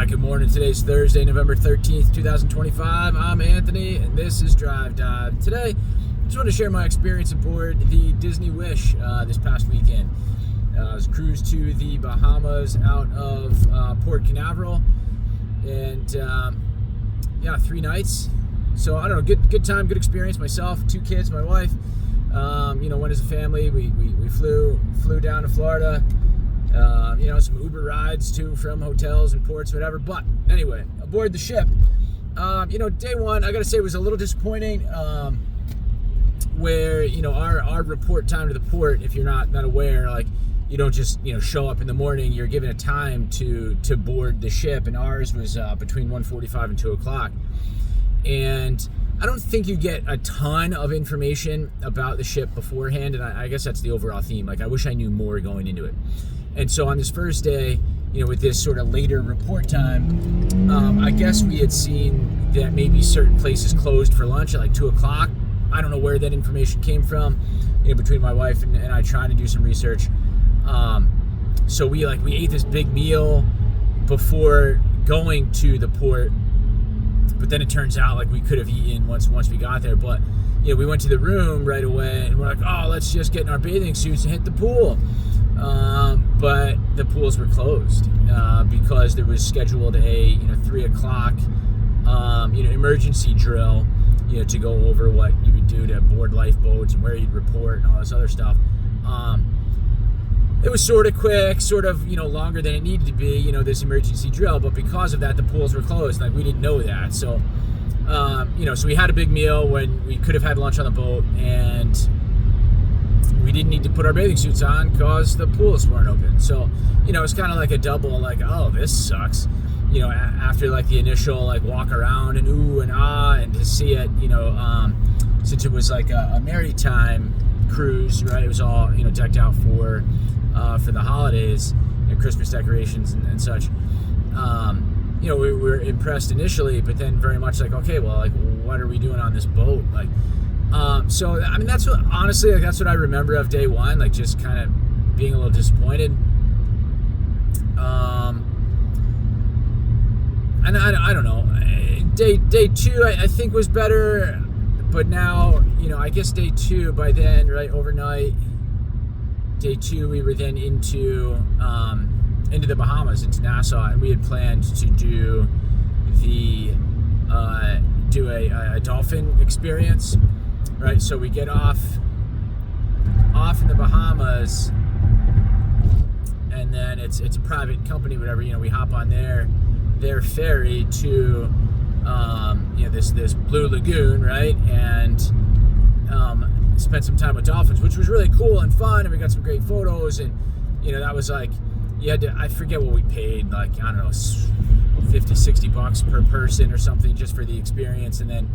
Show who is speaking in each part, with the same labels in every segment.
Speaker 1: Good morning. Today's Thursday, November 13th, 2025. I'm Anthony, and this is Drive Dive. Today, I just want to share my experience aboard the Disney Wish this past weekend. I was cruised to the Bahamas out of Port Canaveral, and 3 nights. So I don't know, good time, good experience. Myself, 2 kids, my wife. Went as a family. We flew down to Florida. Some Uber rides to from hotels and ports, whatever. But anyway, aboard the ship, day one, I got to say, was a little disappointing. Where our report time to the port, if you're not aware, like you don't just show up in the morning. You're given a time to board the ship, and ours was between 1:45 and 2 o'clock. And I don't think you get a ton of information about the ship beforehand, and I guess that's the overall theme. Like, I wish I knew more going into it. And so on this first day, with this sort of later report time, I guess we had seen that maybe certain places closed for lunch at like 2 o'clock. I don't know where that information came from, between my wife and I trying to do some research. So we ate this big meal before going to the port, but then it turns out like we could have eaten once we got there. But we went to the room right away, and we're like, oh, let's just get in our bathing suits and hit the pool. But the pools were closed because there was scheduled a 3 o'clock emergency drill to go over what you would do to board lifeboats and where you'd report and all this other stuff. It was sort of quick, sort of longer than it needed to be, this emergency drill, but because of that the pools were closed. Like, we didn't know that. So so we had a big meal when we could have had lunch on the boat, and we didn't need to put our bathing suits on because the pools weren't open. So, it's kind of like a double, like, oh, this sucks. After like the initial like walk around and ooh and ah, and to see it, since it was like a maritime cruise, right? It was all decked out for the holidays and Christmas decorations and such. We were impressed initially, but then very much like, okay, well, like, what are we doing on this boat? Like. So I mean, that's what I remember of day one, like just kind of being a little disappointed. And I don't know. Day two I think was better, but now I guess day two, by then, right, overnight. Day two we were then into the Bahamas, into Nassau, and we had planned to do a dolphin experience. Right, so we get off in the Bahamas, and then it's a private company, whatever. We hop on their ferry to this Blue Lagoon, right, and spent some time with dolphins, which was really cool and fun, and we got some great photos, and that was like, you had to, I forget what we paid, like, I don't know, $50-$60 per person or something just for the experience, and then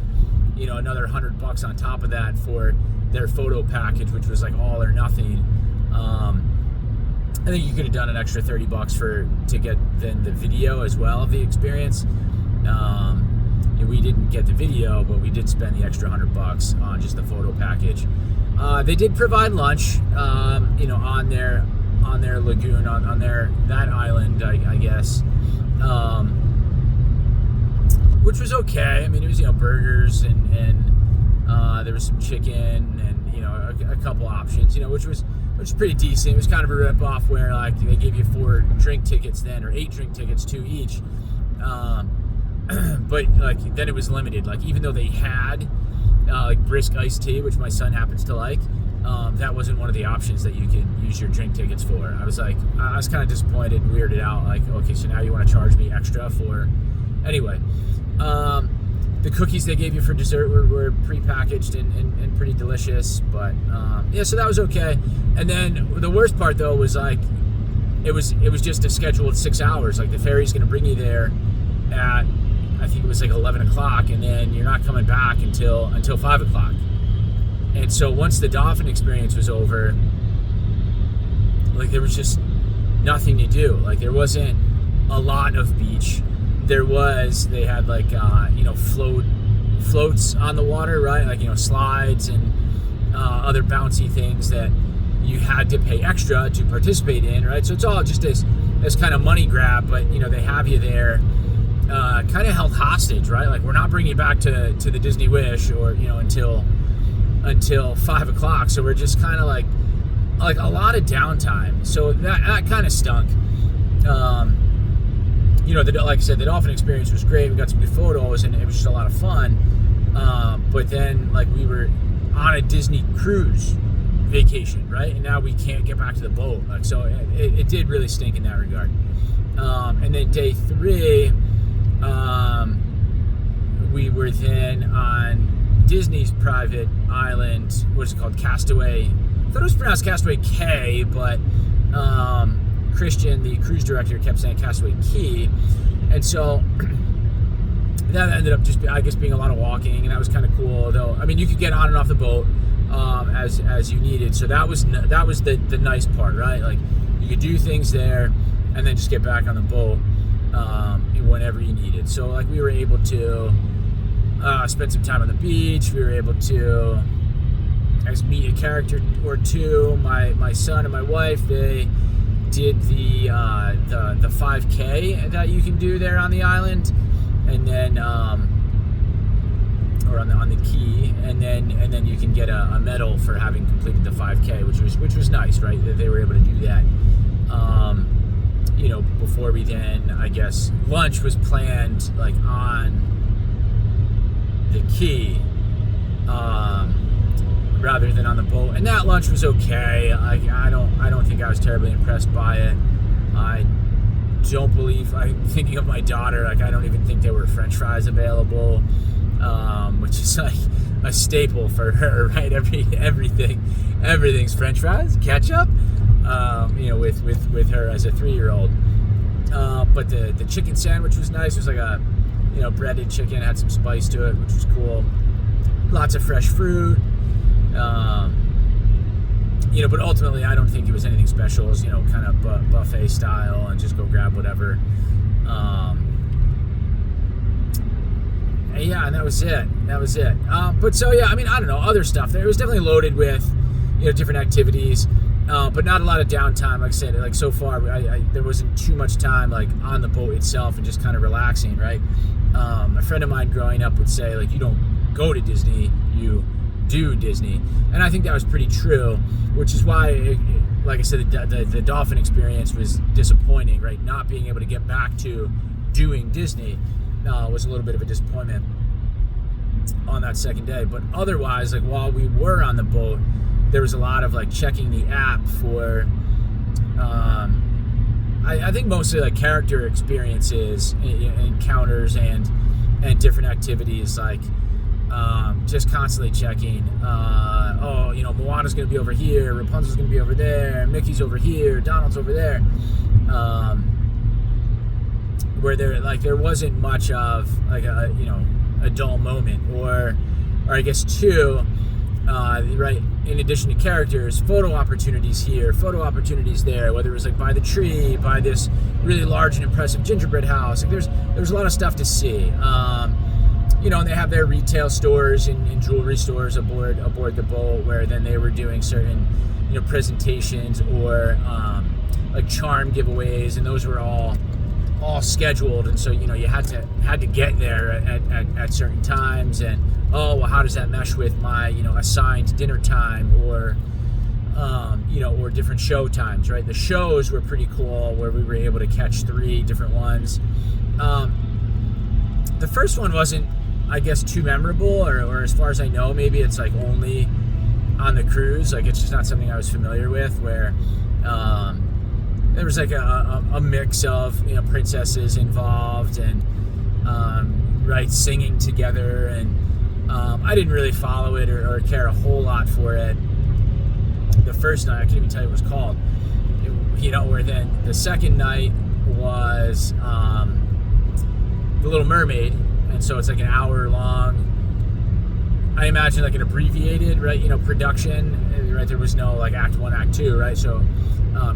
Speaker 1: another $100 on top of that for their photo package, which was like all or nothing. I think you could have done an extra $30 to get then the video as well of the experience. We didn't get the video, but we did spend the extra $100 on just the photo package. They did provide lunch, on their lagoon, on that island, I guess. Which was okay. I mean, it was burgers and there was some chicken and a couple options, which was pretty decent. It was kind of a rip off where like they gave you 4 drink tickets then, or 8 drink tickets, 2 each. But like then it was limited. Like, even though they had like brisk iced tea, which my son happens to like, that wasn't one of the options that you could use your drink tickets for. I was kind of disappointed and weirded out. Like, okay, so now you want to charge me extra for. Anyway, the cookies they gave you for dessert were pre-packaged and pretty delicious, but so that was okay. And then the worst part though was like it was just a scheduled 6 hours. Like, the ferry's going to bring you there at, I think it was like 11 o'clock, and then you're not coming back until 5 o'clock. And so once the dolphin experience was over, like, there was just nothing to do. Like, there wasn't a lot of beach. They had like floats on the water, right? Like, slides and other bouncy things that you had to pay extra to participate in, right? So it's all just this this kind of money grab, but they have you there, kind of held hostage, right? Like, we're not bringing you back to the Disney Wish or until 5 o'clock. So we're just kind of like a lot of downtime. So that kind of stunk. Like I said, the dolphin experience was great. We got some good photos, and it was just a lot of fun. But then, like, we were on a Disney cruise vacation, right? And now we can't get back to the boat. Like, so it did really stink in that regard. And then day 3, we were then on Disney's private island. What's it called? Castaway. I thought it was pronounced Castaway Cay, but Christian, the cruise director, kept saying Castaway Key. And so that ended up just, I guess, being a lot of walking, and that was kind of cool. Though, I mean, you could get on and off the boat as you needed. So that was the nice part, right? Like, you could do things there, and then just get back on the boat whenever you needed. So, like, we were able to spend some time on the beach. We were able to, I guess, meet a character or two. My son and my wife, they did the 5K that you can do there on the island, and then or on the key, and then you can get a medal for having completed the 5K, which was nice, right? That they were able to do that. Before we then, I guess, lunch was planned like on the key, rather than on the boat, and that lunch was okay. I don't think I was terribly impressed by it. I don't believe, thinking of my daughter, like, I don't even think there were French fries available, which is like a staple for her, right? Everything's French fries, ketchup, with her as a 3-year-old. But the chicken sandwich was nice. It was like a breaded chicken, had some spice to it, which was cool. Lots of fresh fruit. But ultimately, I don't think it was anything special. It was, kind of buffet style, and just go grab whatever. And that was it. But so, yeah, I mean, I don't know, other stuff there. It was definitely loaded with, different activities, but not a lot of downtime. Like I said, like, so far, there wasn't too much time, like, on the boat itself and just kind of relaxing, right? A friend of mine growing up would say, like, you don't go to Disney, you do Disney. And I think that was pretty true, which is why, like I said, the dolphin experience was disappointing, right? Not being able to get back to doing Disney was a little bit of a disappointment on that second day. But otherwise, like, while we were on the boat, there was a lot of, like, checking the app for I think mostly, like, character experiences, encounters, and different activities, like just constantly checking, Moana's going to be over here, Rapunzel's going to be over there, Mickey's over here, Donald's over there, where there wasn't much of, like, a dull moment, or I guess two, right, in addition to characters, photo opportunities here, photo opportunities there, whether it was, like, by the tree, by this really large and impressive gingerbread house. Like, there's a lot of stuff to see. And they have their retail stores and jewelry stores aboard the boat, where then they were doing certain, presentations or like charm giveaways, and those were all scheduled. And so, you had to get there at certain times, and how does that mesh with my, assigned dinner time, or or different show times, right? The shows were pretty cool, where we were able to catch 3 different ones. The first one wasn't, I guess, too memorable, or as far as I know, maybe it's, like, only on the cruise. Like, it's just not something I was familiar with, where there was, like, a mix of, princesses involved, and right, singing together, and I didn't really follow it or care a whole lot for it the first night. I can't even tell you what it was called. Where then the second night was The Little Mermaid. And so it's like an hour long, I imagine, like an abbreviated, right, production, right? There was no, like, act 1, act 2, right? So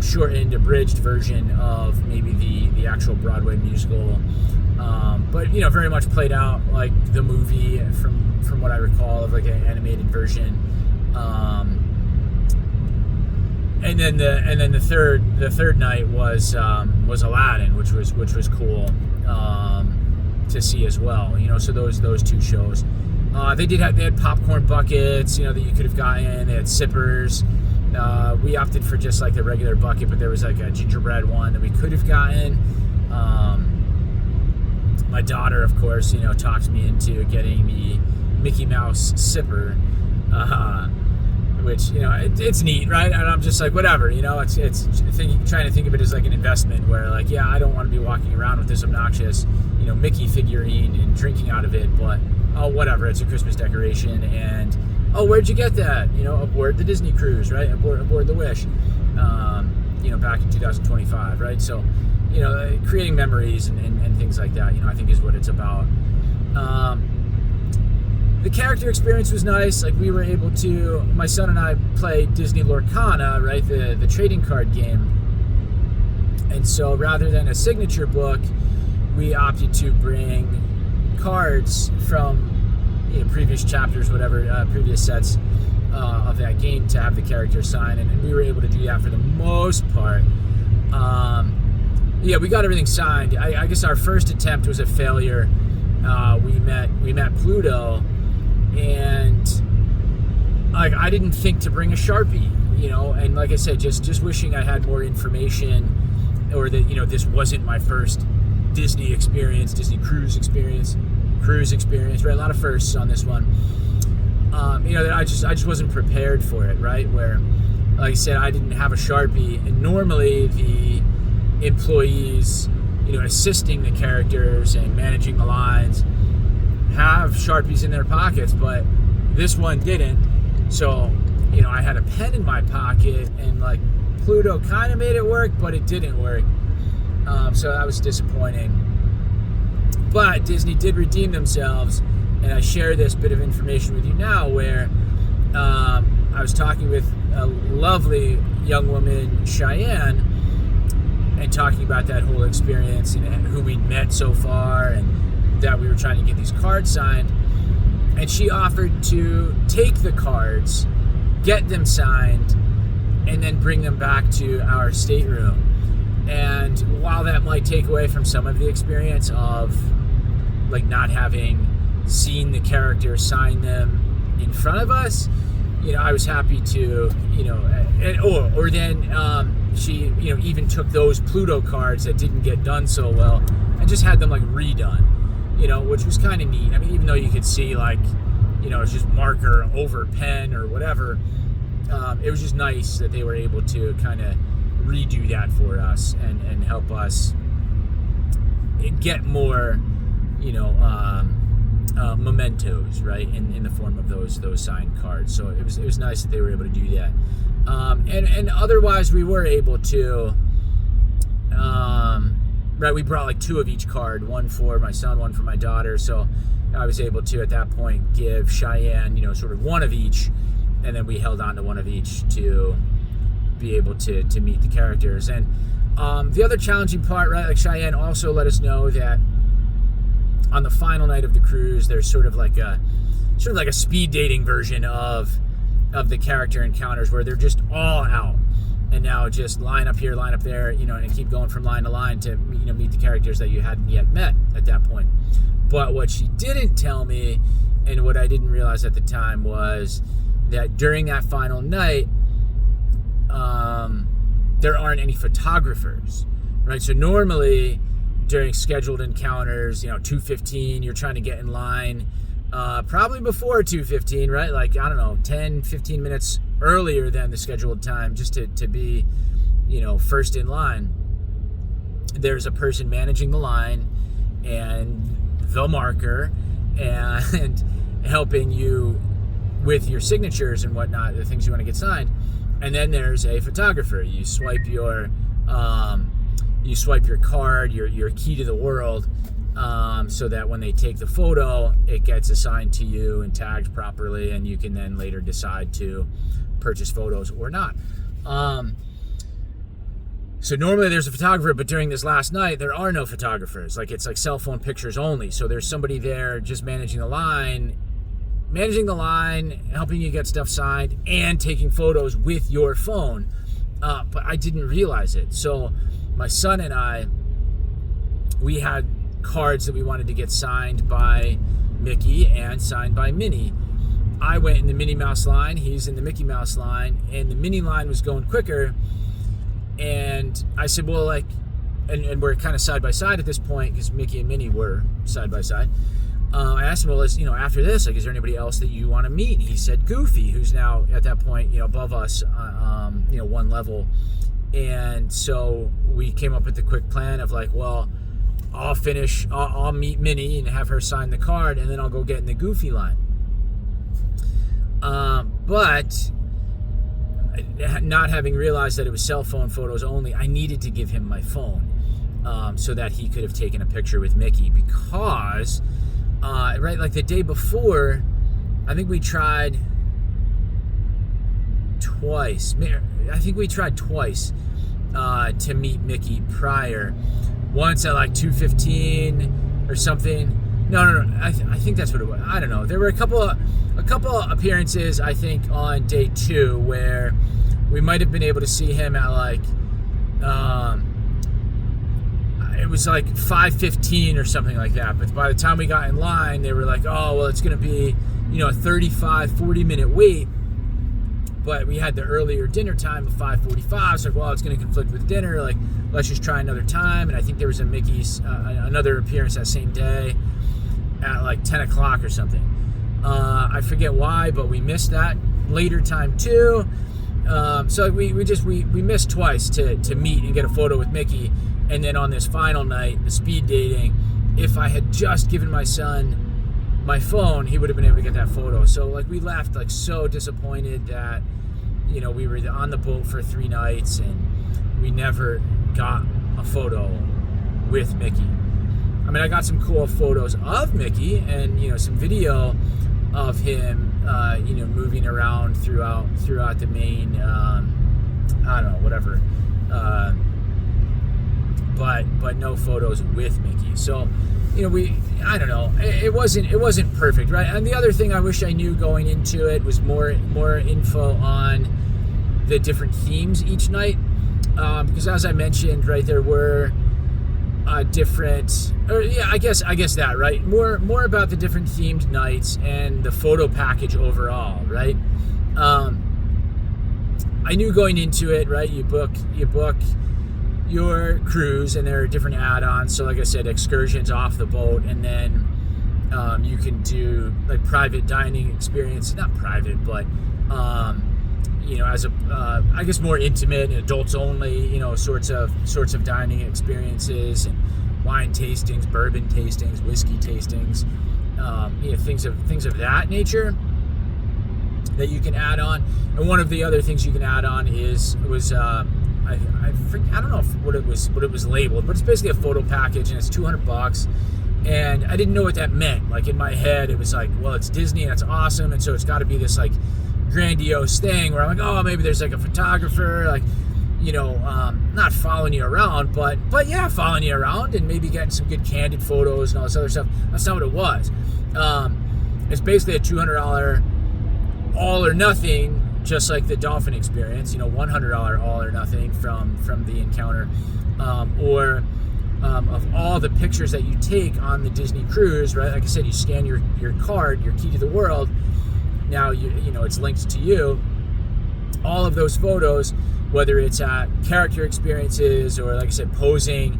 Speaker 1: shortened, abridged version of maybe the actual Broadway musical, but very much played out like the movie from what I recall, of, like, an animated version. the third night was Aladdin, which was cool to see as well. So those two shows. They had popcorn buckets, that you could have gotten. They had sippers. We opted for just like the regular bucket, but there was like a gingerbread one that we could have gotten. My daughter, of course, talked me into getting the Mickey Mouse sipper, which, it's neat, right? And I'm just like, whatever, it's trying to think of it as like an investment where like, yeah, I don't want to be walking around with this obnoxious, Mickey figurine and drinking out of it, but oh, whatever, it's a Christmas decoration. And oh, where'd you get that? Aboard the Disney cruise, right? Aboard the Wish, back in 2025, right? So, creating memories and things like that, I think is what it's about. The character experience was nice. Like, we were able to, my son and I played Disney Lorcana, right? The trading card game. And so rather than a signature book, we opted to bring cards from previous chapters, whatever, previous sets of that game to have the character sign, and we were able to do that for the most part. We got everything signed. I guess our first attempt was a failure. We met Pluto, and like I didn't think to bring a Sharpie, and like I said, just wishing I had more information, or that this wasn't my first Disney experience, Disney cruise experience, right? A lot of firsts on this one. That I just wasn't prepared for it, right? Where, like I said, I didn't have a Sharpie, and normally the employees, assisting the characters and managing the lines have Sharpies in their pockets, but this one didn't. So, I had a pen in my pocket, and like Pluto kind of made it work, but it didn't work. So that was disappointing. But Disney did redeem themselves, and I share this bit of information with you now where I was talking with a lovely young woman, Cheyenne, and talking about that whole experience and who we'd met so far and that we were trying to get these cards signed. And she offered to take the cards, get them signed, and then bring them back to our stateroom. And while that might take away from some of the experience of like not having seen the character sign them in front of us, I was happy to, or then she, even took those Pluto cards that didn't get done so well and just had them like redone, which was kind of neat. I mean, even though you could see like, it's just marker over pen or whatever, it was just nice that they were able to kind of redo that for us and help us get more, mementos, right, in the form of those signed cards. So it was nice that they were able to do that. And otherwise we were able to, right, we brought like two of each card, one for my son, one for my daughter. So I was able to, at that point, give Cheyenne, sort of one of each, and then we held on to one of each to be able to meet the characters. And the other challenging part, right, like Cheyenne also let us know that on the final night of the cruise, there's sort of like a speed dating version of the character encounters where they're just all out, and now just line up here, line up there, and keep going from line to line to meet the characters that you hadn't yet met at that point. But what she didn't tell me, and what I didn't realize at the time, was that during that final night, there aren't any photographers, right? So normally during scheduled encounters, 2:15, you're trying to get in line, probably before 2:15, right? Like, I don't know, 10, 15 minutes earlier than the scheduled time, just to be, first in line. There's a person managing the line and the marker and helping you with your signatures and whatnot, the things you want to get signed. And then there's a photographer. You swipe your card, your key to the world, so that when they take the photo, it gets assigned to you and tagged properly, and you can then later decide to purchase photos or not. So normally there's a photographer, but during this last night, there are no photographers. Like, it's like cell phone pictures only. So there's somebody there just managing the line, helping you get stuff signed, and taking photos with your phone. but I didn't realize it. So my son and I, we had cards that we wanted to get signed by Mickey and signed by Minnie. I went in the Minnie Mouse line, he's in the Mickey Mouse line, and the Minnie line was going quicker. And I said, well, like, and we're kind of side by side at this point because Mickey and Minnie were side by side. I asked him, well, after this, like, is there anybody else that you want to meet? He said Goofy, who's now at that point, above us, one level. And so we came up with the quick plan of like, well, I'll meet Minnie and have her sign the card, and then I'll go get in the Goofy line. But not having realized that it was cell phone photos only, I needed to give him my phone so that he could have taken a picture with Mickey, because like the day before, I think we tried twice to meet Mickey prior. Once at like 2:15 or something. No. I think that's what it was. I don't know. There were a couple of appearances, I think, on day 2 where we might have been able to see him at like it was like 5:15 or something like that. But by the time we got in line, they were like, oh, well, it's going to be, a 35-40 minute wait. But we had the earlier dinner time of 5:45. So, well, it's going to conflict with dinner. Like, let's just try another time. And I think there was a Mickey's, another appearance that same day at like 10 o'clock or something. I forget why, but we missed that later time too. So we missed twice to meet and get a photo with Mickey. And then on this final night, the speed dating, if I had just given my son my phone, he would have been able to get that photo. So like we left like so disappointed that, we were on the boat for 3 nights and we never got a photo with Mickey. I mean, I got some cool photos of Mickey and, some video of him, moving around throughout the main, I don't know, whatever. But no photos with Mickey. So, I don't know. It wasn't perfect, right? And the other thing I wish I knew going into it was more info on the different themes each night. Because as I mentioned, right, there were I guess that, right? More about the different themed nights and the photo package overall, right? I knew going into it, right? You book your cruise, and there are different add-ons. So like I said, excursions off the boat, and then you can do like private dining experience, not private, but as a I guess more intimate, adults only, sorts of dining experiences, and wine tastings, bourbon tastings, whiskey tastings, things of that nature that you can add on. And one of the other things you can add on was I don't know what it was labeled, but it's basically a photo package, and it's $200. And I didn't know what that meant. Like in my head, it was like, well, it's Disney, and that's awesome, and so it's got to be this like grandiose thing where I'm like, oh, maybe there's like a photographer, like, not following you around, but yeah, following you around and maybe getting some good candid photos and all this other stuff. That's not what it was. It's basically a $200 all or nothing, just like the dolphin experience, $100 all or nothing from the encounter, or of all the pictures that you take on the Disney cruise, right? Like I said, you scan your card, your key to the world. Now it's linked to you. All of those photos, whether it's at character experiences or, like I said, posing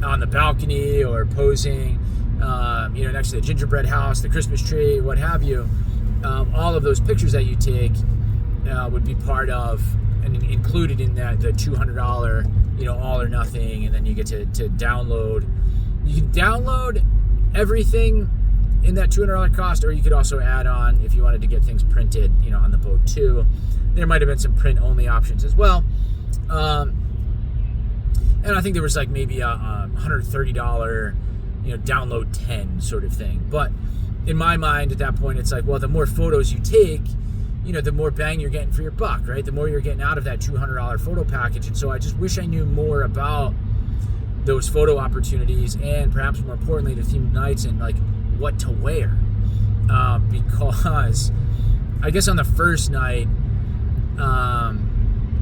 Speaker 1: on the balcony or posing, next to the gingerbread house, the Christmas tree, what have you, all of those pictures that you take would be part of and included in that the $200, all or nothing, and then you get to download. You can download everything in that $200 cost, or you could also add on if you wanted to get things printed, on the boat too. There might have been some print only options as well. And I think there was like maybe a $130, download 10 sort of thing. But in my mind at that point, it's like, well, the more photos you take, the more bang you're getting for your buck, right? The more you're getting out of that $200 photo package. And so I just wish I knew more about those photo opportunities, and perhaps more importantly, the themed nights and like what to wear. Because I guess on the first night,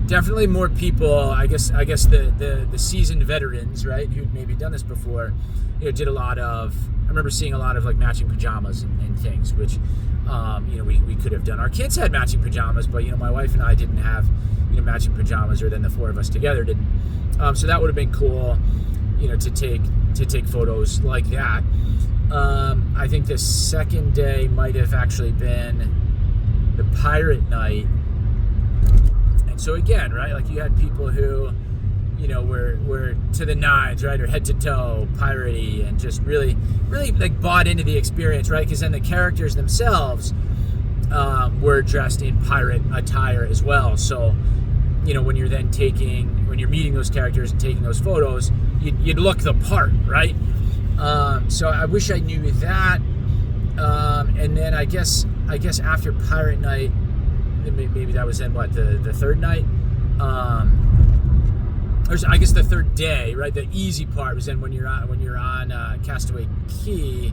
Speaker 1: definitely more people. I guess the seasoned veterans, right, who'd maybe done this before, did a lot of. I remember seeing a lot of like matching pajamas and things, which we could have done. Our kids had matching pajamas, but my wife and I didn't have matching pajamas, or then the four of us together didn't. So that would have been cool, to take photos like that. I think the second day might have actually been the pirate night. And so again, right, like you had people who, were to the nines, right, or head to toe piratey, and just really like bought into the experience, right? Because then the characters themselves were dressed in pirate attire as well. So, when you're meeting those characters and taking those photos, you'd look the part, right? So I wish I knew that. And then I guess after pirate night, maybe that was then the third night. Or I guess the third day, right? The easy part was then when you're on Castaway Cay,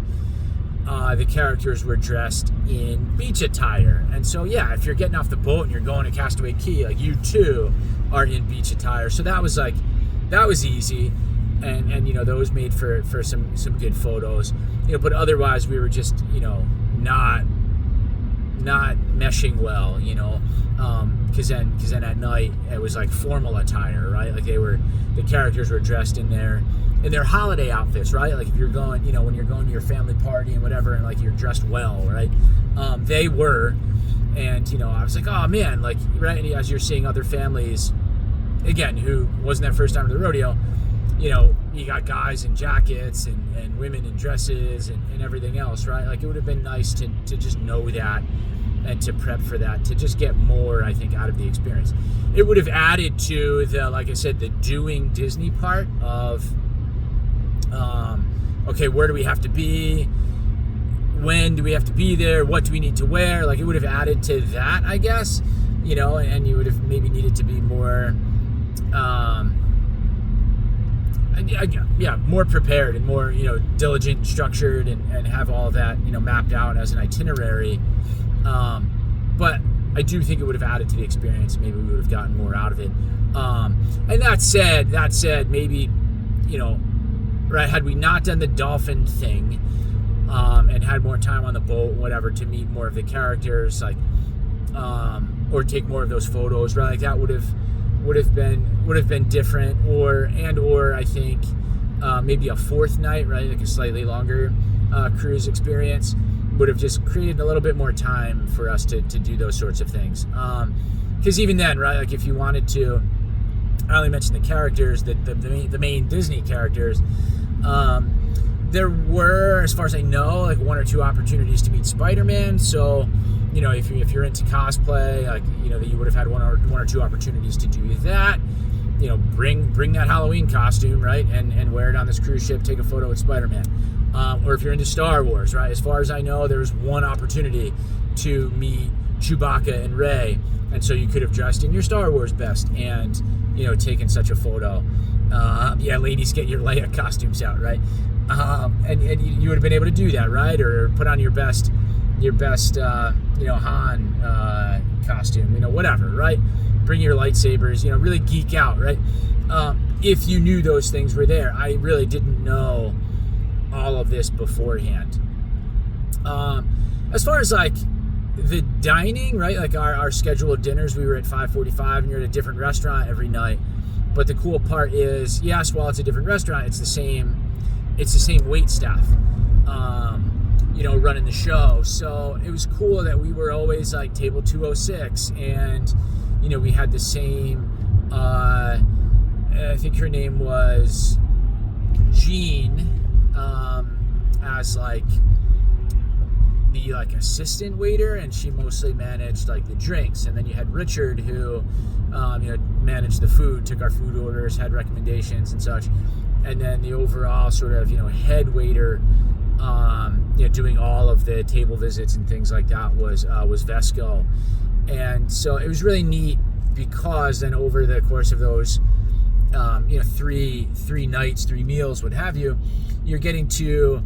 Speaker 1: the characters were dressed in beach attire. And so yeah, if you're getting off the boat and you're going to Castaway Cay, like you too are in beach attire. So that was easy, and those made for some good photos. But otherwise we were just not meshing well, because then at night it was like formal attire, right? Like the characters were dressed in their holiday outfits, right? Like if you're going, when you're going to your family party and whatever, and like you're dressed well, right? They were, and I was like, oh man, like, right? And as you're seeing other families, again, who wasn't their first time to the rodeo, you got guys in jackets and women in dresses and everything else, right? Like it would have been nice to just know that and to prep for that, to just get more, I think, out of the experience. It would have added to like I said, the doing Disney part of, okay, where do we have to be? When do we have to be there? What do we need to wear? Like it would have added to that, I guess, and you would have maybe needed to be more, more prepared and more, diligent and structured and have all of that, mapped out as an itinerary. But I do think it would have added to the experience. Maybe we would have gotten more out of it. And that said, maybe, right, had we not done the dolphin thing, and had more time on the boat, whatever, to meet more of the characters, like, or take more of those photos, right? Like that would have been different, or I think maybe a fourth night, right, like a slightly longer cruise experience would have just created a little bit more time for us to do those sorts of things. Because even then, right, like if you wanted to, I only mentioned the characters, the main Disney characters. There were, as far as I know, like one or two opportunities to meet Spider-Man. So, if you're into cosplay, like that you would have had one or two opportunities to do that. Bring that Halloween costume, right, and wear it on this cruise ship. Take a photo with Spider-Man. Or if you're into Star Wars, right? As far as I know, there was one opportunity to meet Chewbacca and Rey, and so you could have dressed in your Star Wars best and taken such a photo. Ladies, get your Leia costumes out, right? And you would have been able to do that, right? Or put on your best Han costume, whatever, right? Bring your lightsabers, really geek out, right? If you knew those things were there. I really didn't know all of this beforehand. As far as like the dining, right? Like our scheduled dinners, we were at 5:45 and you're at a different restaurant every night. But the cool part is, yes, while it's a different restaurant, it's the same wait staff, running the show. So it was cool that we were always like table 206, and we had the same, I think her name was Jean, as like the assistant waiter, and she mostly managed like the drinks. And then you had Richard, who managed the food, took our food orders, had recommendations and such. And then the overall sort of head waiter, doing all of the table visits and things like that was Vesco. And so it was really neat, because then over the course of those three nights, 3 meals, what have you, you're getting to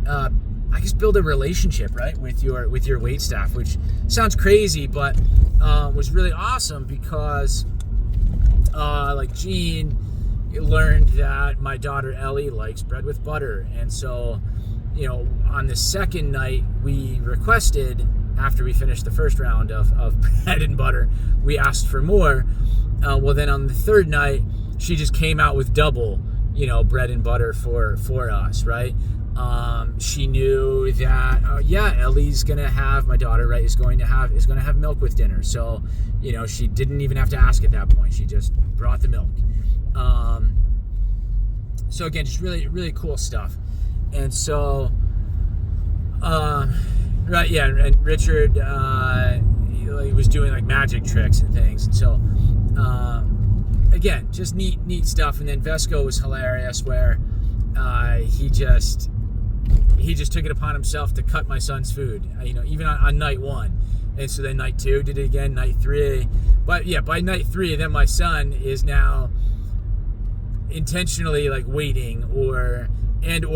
Speaker 1: I guess build a relationship, right, with your wait staff, which sounds crazy, but was really awesome, because like Gene learned that my daughter Ellie likes bread with butter. And so, on the second night, we requested, after we finished the first round of bread and butter, we asked for more. Well, then on the third night, she just came out with double, bread and butter for us, right? She knew that, Ellie's gonna have, my daughter, right, is going to have milk with dinner. So, she didn't even have to ask at that point. She just brought the milk. So again, just really, really cool stuff. And so, right, yeah, and Richard, he was doing like magic tricks and things. And so, again, just neat stuff. And then Vesco was hilarious, where he just took it upon himself to cut my son's food, even on night one. And so then night two, did it again, night three. But yeah, by night three, then my son is now intentionally like waiting or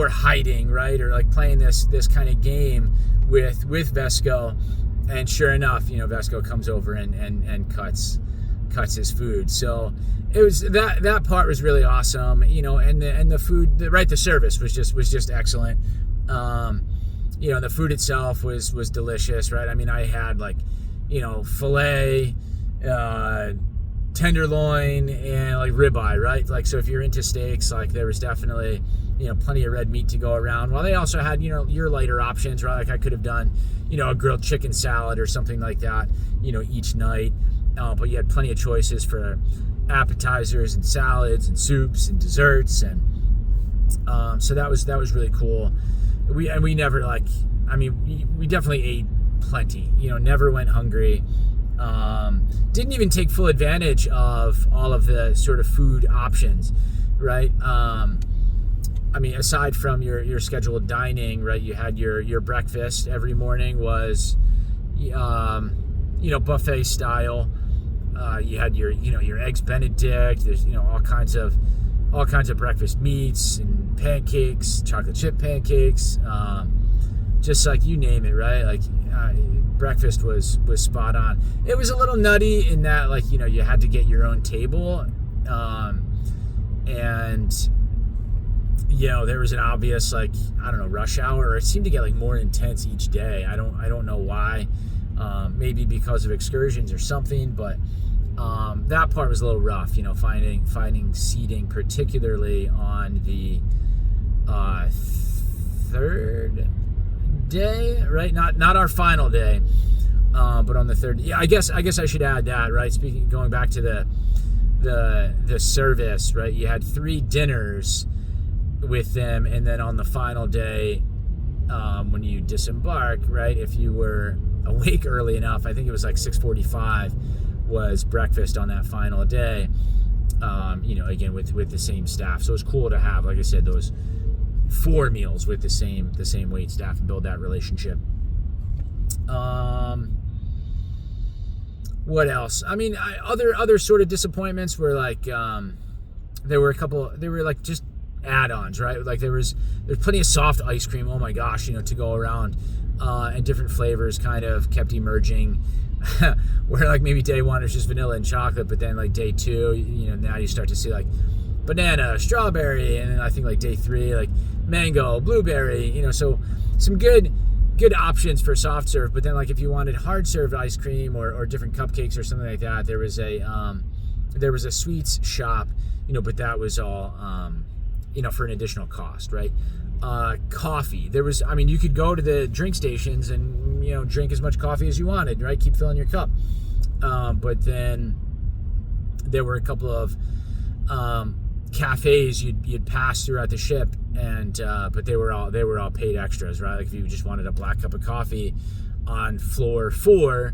Speaker 1: hiding, right? Or like playing this kind of game with Vesco. And sure enough, Vesco comes over and cuts his food. So it was that part was really awesome, and the food, the service was just excellent. The food itself was delicious, right? I mean, I had like, filet, tenderloin, and like ribeye, right? Like, so if you're into steaks, like there was definitely, plenty of red meat to go around. While they also had, your lighter options, right? Like I could have done, a grilled chicken salad or something like that, each night. But you had plenty of choices for appetizers and salads and soups and desserts. And so that was really cool. We never we definitely ate plenty, never went hungry. Didn't even take full advantage of all of the sort of food options, right? Aside from your scheduled dining, right? You had your breakfast every morning was, buffet style. You had your eggs Benedict. There's all kinds of breakfast meats and pancakes, chocolate chip pancakes, just like you name it, right? Like breakfast was spot on. It was a little nutty in that, like, you had to get your own table, and there was an obvious, like, I don't know, rush hour. It seemed to get like more intense each day. I don't know why. Maybe because of excursions or something, but that part was a little rough, finding seating, particularly on the third day, right? Not our final day, but on the third. Yeah, I guess I should add that, right? Going back to the service, right? You had 3 dinners with them, and then on the final day, when you disembark, right? If you were awake early enough, I think it was like 6:45 was breakfast on that final day. Again with the same staff. So it was cool to have, like I said, those 4 meals with the same wait staff and build that relationship. What else? Other sort of disappointments were like there were like just add-ons, right? Like there's plenty of soft ice cream, oh my gosh, to go around, and different flavors kind of kept emerging. Where like maybe day 1 is just vanilla and chocolate, but then like day 2, now you start to see like banana, strawberry, and then I think like day 3 like mango, blueberry, so some good options for soft serve. But then like if you wanted hard served ice cream or different cupcakes or something like that, there was a sweets shop, but that was all for an additional cost, right? Coffee. There was, you could go to the drink stations and, drink as much coffee as you wanted, right? Keep filling your cup. But then there were a couple of cafes you'd pass throughout the ship, and but they were all paid extras, right? Like if you just wanted a black cup of coffee on floor 4,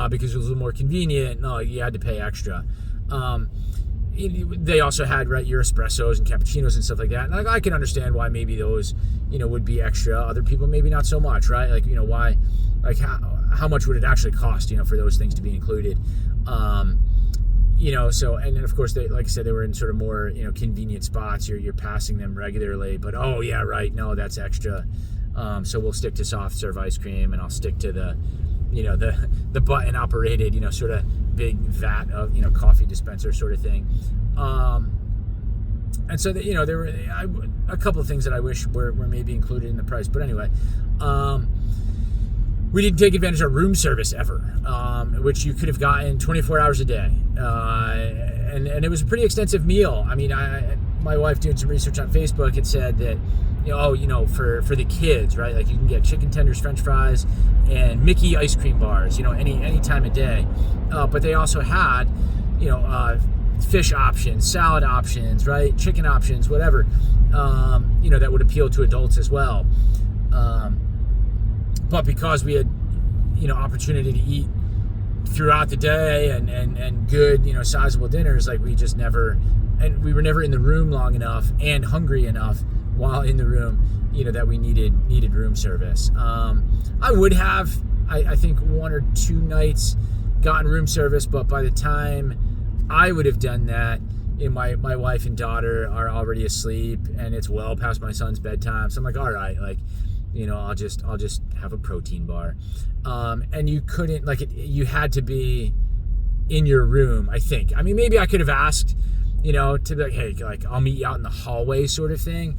Speaker 1: because it was a little more convenient, no, you had to pay extra. They also had, right, your espressos and cappuccinos and stuff like that. And I can understand why maybe those, would be extra. Other people maybe not so much, right? Like, why, like how much would it actually cost, for those things to be included? So, and then of course they, like I said, they were in sort of more, convenient spots. You're passing them regularly, but oh yeah, right, no, that's extra. So we'll stick to soft serve ice cream, and I'll stick to the the button operated, sort of big vat of, coffee dispenser sort of thing. And so that, there were a couple of things that I wish were maybe included in the price. But anyway, we didn't take advantage of room service ever, which you could have gotten 24 hours a day. And it was a pretty extensive meal. I mean, my wife doing some research on Facebook had said that, for the kids, right? Like you can get chicken tenders, French fries, and Mickey ice cream bars, any time of day. But they also had, fish options, salad options, right? Chicken options, whatever, that would appeal to adults as well. But because we had, opportunity to eat throughout the day and good, sizable dinners, like we just never, and we were never in the room long enough and hungry enough while in the room, that we needed room service. I would have, I think 1 or 2 nights gotten room service, but by the time I would have done that, my wife and daughter are already asleep and it's well past my son's bedtime. So I'm like, all right, like, I'll just have a protein bar. And you couldn't, you had to be in your room, I think. I mean, maybe I could have asked, to be like, hey, like, I'll meet you out in the hallway sort of thing.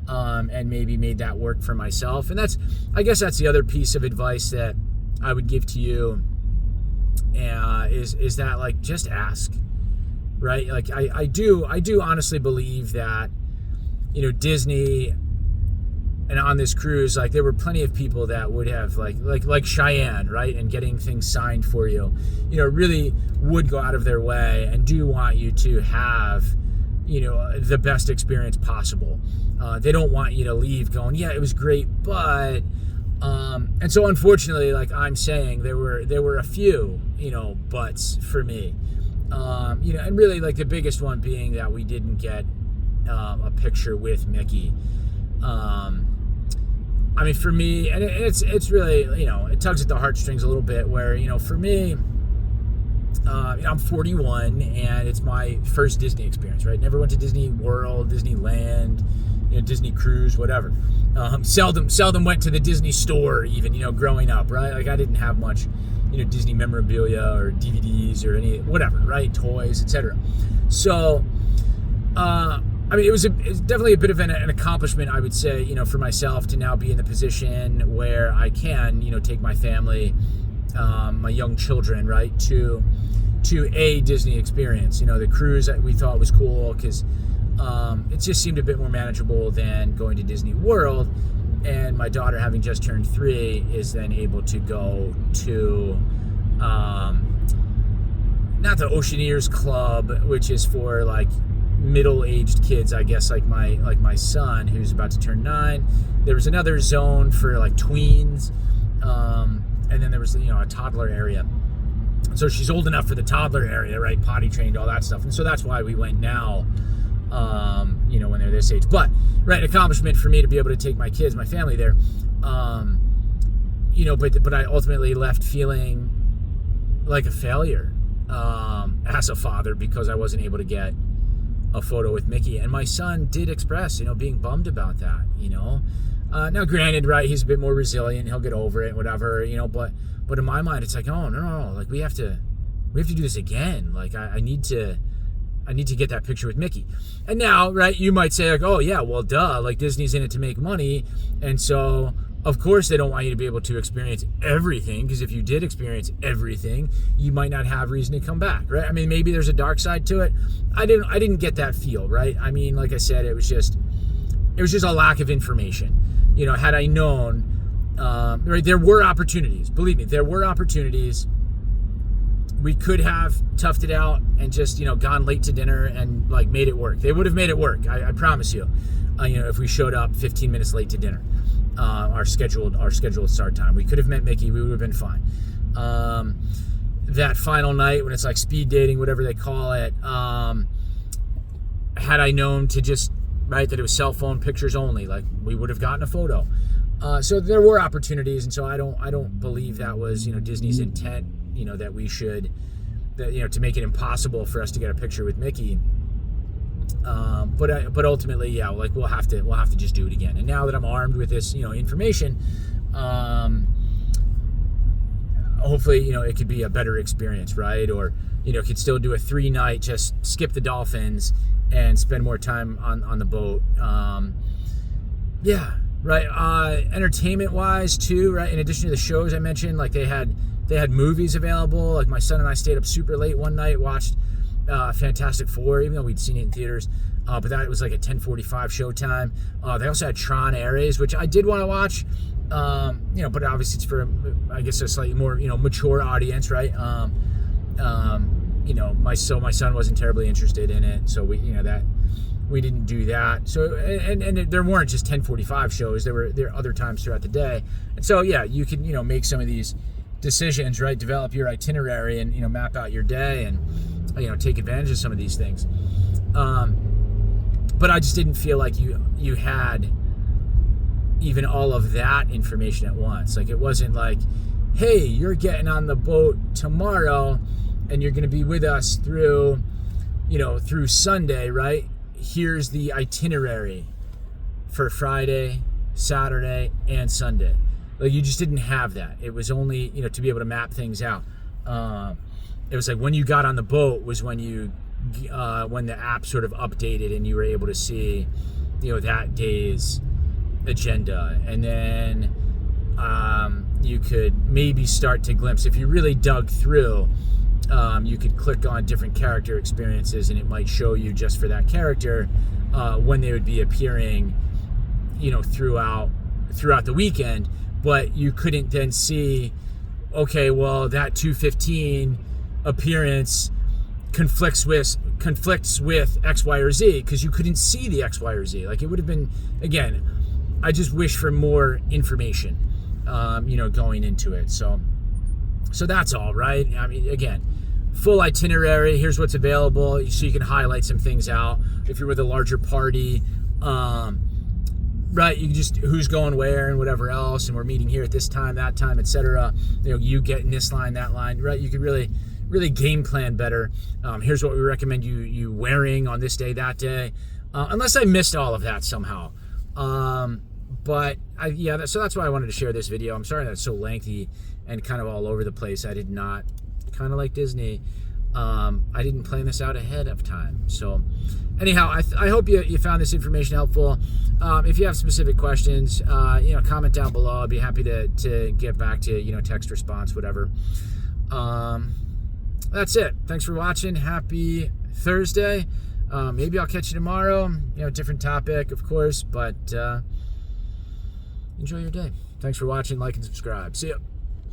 Speaker 1: And maybe made that work for myself. And I guess that's the other piece of advice that I would give to you, is that, like, just ask, right? Like, I do honestly believe that, Disney, and on this cruise, like, there were plenty of people that would have, like Cheyenne, right? And getting things signed for you, really would go out of their way and do want you to have, the best experience possible. They don't want you to leave going, yeah, it was great, but, and so unfortunately, like I'm saying, there were a few, buts for me, and really, like, the biggest one being that we didn't get, a picture with Mickey. I mean, for me, and it's really, it tugs at the heartstrings a little bit where, for me, I'm 41 and it's my first Disney experience, right? Never went to Disney World, Disneyland, Disney cruise, whatever. Seldom went to the Disney store even, growing up, right? Like I didn't have much, Disney memorabilia or DVDs or any, whatever, right? Toys, etc. So, I mean, it's definitely a bit of an accomplishment, I would say, for myself to now be in the position where I can, take my family, my young children, right, to a Disney experience. The cruise that we thought was cool because it just seemed a bit more manageable than going to Disney World. And my daughter, having just turned 3, is then able to go to not the Oceaneers Club, which is for like middle-aged kids, I guess, like my son who's about to turn 9. There was another zone for like tweens, and then there was a toddler area. So she's old enough for the toddler area, right? Potty trained, all that stuff, and so that's why we went now. When they're this age, but right, accomplishment for me to be able to take my kids, my family there. But I ultimately left feeling like a failure as a father because I wasn't able to get a photo with Mickey, and my son did express, being bummed about that. Now granted, right, he's a bit more resilient, he'll get over it, whatever, but in my mind, it's like, oh no, like we have to do this again. Like I need to get that picture with Mickey. And now, right, you might say like, oh yeah, well duh, like Disney's in it to make money, and so of course they don't want you to be able to experience everything, because if you did experience everything, you might not have reason to come back, right? I mean, maybe there's a dark side to it. I didn't get that feel, right? I mean, like I said, it was just a lack of information. Had I known, right, there were opportunities. Believe me, there were opportunities. We could have toughed it out and just, gone late to dinner and like made it work. They would have made it work. I promise you. If we showed up 15 minutes late to dinner, our scheduled start time, we could have met Mickey. We would have been fine. That final night when it's like speed dating, whatever they call it, had I known to just, right, that it was cell phone pictures only, like we would have gotten a photo. So there were opportunities, and so I don't believe that was, Disney's intent, that we should, to make it impossible for us to get a picture with Mickey. But ultimately, yeah, like we'll have to just do it again. And now that I'm armed with this, information, hopefully, it could be a better experience, right? Or, could still do a 3-night, just skip the dolphins and spend more time on the boat. Yeah, right. Entertainment wise too, right? In addition to the shows I mentioned, like they had movies available. Like my son and I stayed up super late one night, watched Fantastic Four, even though we'd seen it in theaters. But that was like a 10:45 showtime. They also had Tron Ares, which I did want to watch. But obviously it's for, I guess, a slightly more, mature audience, right? My son wasn't terribly interested in it, so we didn't do that. So, and there weren't just 10:45 shows. There were other times throughout the day. And so, yeah, you can, make some of these decisions, right? Develop your itinerary and, map out your day and, take advantage of some of these things. But I just didn't feel like you had even all of that information at once. Like, it wasn't like, hey, you're getting on the boat tomorrow and you're going to be with us through Sunday, right? Here's the itinerary for Friday, Saturday, and Sunday. Like, you just didn't have that. It was only, to be able to map things out. It was like when you got on the boat was when when the app sort of updated and you were able to see, that day's agenda. And then you could maybe start to glimpse, if you really dug through, you could click on different character experiences and it might show you just for that character when they would be appearing, throughout the weekend. But you couldn't then see, okay, well, that 2:15 appearance conflicts with X, Y, or Z, because you couldn't see the X, Y, or Z. Like, it would have been, again, I just wish for more information, going into it. So that's all, right? I mean, again, full itinerary. Here's what's available, so you can highlight some things out. If you're with a larger party, right, you can just, who's going where and whatever else, and we're meeting here at this time, that time, etc. You get in this line, that line, right? You could really game plan better. Here's what we recommend you wearing on this day, that day. Unless I missed all of that somehow. So that's why I wanted to share this video. I'm sorry that it's so lengthy and kind of all over the place. I did not, kind of like Disney, I didn't plan this out ahead of time. So anyhow, I hope you found this information helpful. If you have specific questions, comment down below. I'd be happy to get back to you, text response, whatever. That's it. Thanks for watching. Happy Thursday. Maybe I'll catch you tomorrow. Different topic, of course, but enjoy your day. Thanks for watching. Like and subscribe. See ya.